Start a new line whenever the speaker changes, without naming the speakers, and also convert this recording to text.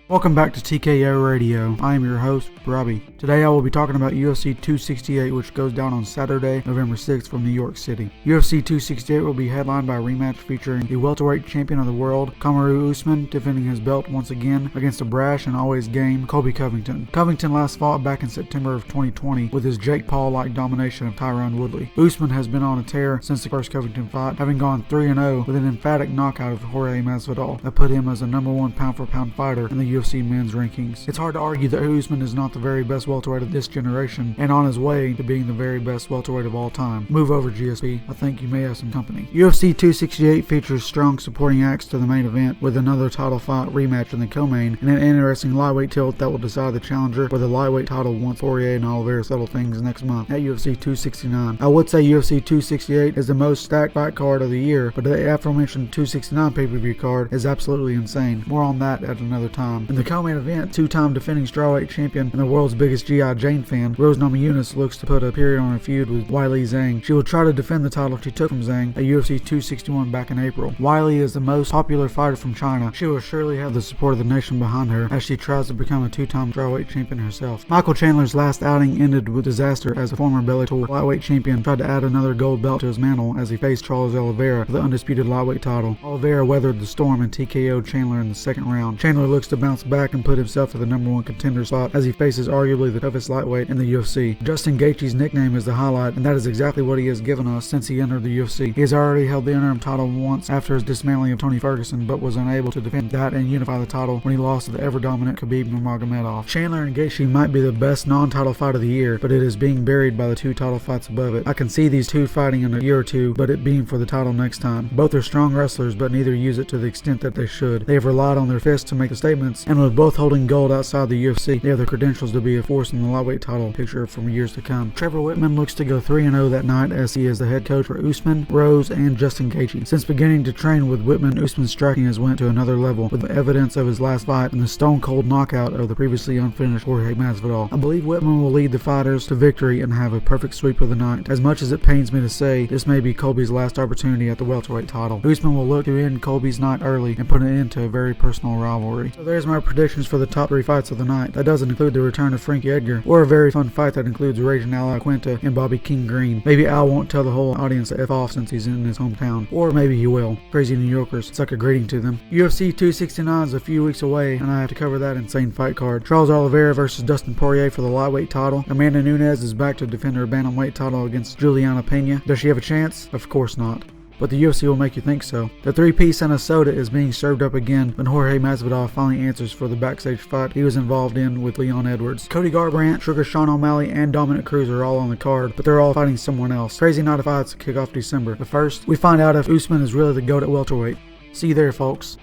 Welcome back to TKO Radio. I am your host, Robby. Today I will be talking about UFC 268, which goes down on Saturday, November 6th from New York City. UFC 268 will be headlined by a rematch featuring the welterweight champion of the world, Kamaru Usman, defending his belt once again against a brash and always game Colby Covington. Covington last fought back in September of 2020 with his Jake Paul-like domination of Tyron Woodley. Usman has been on a tear since the first Covington fight, having gone 3-0 with an emphatic knockout of Jorge Masvidal that put him as a number one pound-for-pound fighter in the UFC men's rankings. It's hard to argue that Usman is not the very best welterweight of this generation and on his way to being the very best welterweight of all time. Move over, GSP. I think you may have some company. UFC 268 features strong supporting acts to the main event with another title fight rematch in the co-main and an interesting lightweight tilt that will decide the challenger for the lightweight title once Poirier and Oliveira settle things next month at UFC 269. I would say UFC 268 is the most stacked fight card of the year, but the aforementioned 269 pay-per-view card is absolutely insane. More on that at another time. In the co-main event, two-time defending strawweight champion and the world's biggest G.I. Jane fan, Namajunas looks to put a period on her feud with Weili Zhang. She will try to defend the title she took from Zhang at UFC 261 back in April. Weili is the most popular fighter from China. She will surely have the support of the nation behind her as she tries to become a two-time strawweight champion herself. Michael Chandler's last outing ended with disaster as a former Bellator lightweight champion tried to add another gold belt to his mantle as he faced Charles Oliveira for the undisputed lightweight title. Oliveira weathered the storm and TKO'd Chandler in the second round. Chandler looks to bounce back and put himself to the number one contender spot as he faces arguably the toughest lightweight in the UFC. Justin Gaethje's nickname is the highlight, and that is exactly what he has given us since he entered the UFC. He has already held the interim title once after his dismantling of Tony Ferguson, but was unable to defend that and unify the title when he lost to the ever-dominant Khabib Nurmagomedov. Chandler and Gaethje might be the best non-title fight of the year, but it is being buried by the two title fights above it. I can see these two fighting in a year or two, but it being for the title next time. Both are strong wrestlers, but neither use it to the extent that they should. They have relied on their fists to make the statements, and with both holding gold outside the UFC, they have the credentials to be a force in the lightweight title picture for years to come. Trevor Whitman looks to go 3-0 that night as he is the head coach for Usman, Rose, and Justin Gaethje. Since beginning to train with Whitman, Usman's striking has went to another level with evidence of his last fight and the stone-cold knockout of the previously unfinished Jorge Masvidal. I believe Whitman will lead the fighters to victory and have a perfect sweep of the night. As much as it pains me to say, this may be Colby's last opportunity at the welterweight title. Usman will look to end Colby's night early and put an end to a very personal rivalry. So there's my predictions for the top three fights of the night. That doesn't include the return of Frankie Edgar, or a very fun fight that includes Raging Al Quinta and Bobby King Green. Maybe Al won't tell the whole audience to F off since he's in his hometown, or maybe he will. Crazy New Yorkers, it's like a greeting to them. UFC 269 is a few weeks away, and I have to cover that insane fight card. Charles Oliveira versus Dustin Poirier for the lightweight title. Amanda Nunes is back to defend her bantamweight title against Juliana Pena. Does she have a chance? Of course not. But the UFC will make you think so. The three-piece and a soda is being served up again when Jorge Masvidal finally answers for the backstage fight he was involved in with Leon Edwards. Cody Garbrandt, Sugar Sean O'Malley, and Dominic Cruz are all on the card, but they're all fighting someone else. Crazy night of fights kick off December. But first, we find out if Usman is really the GOAT at welterweight. See you there, folks.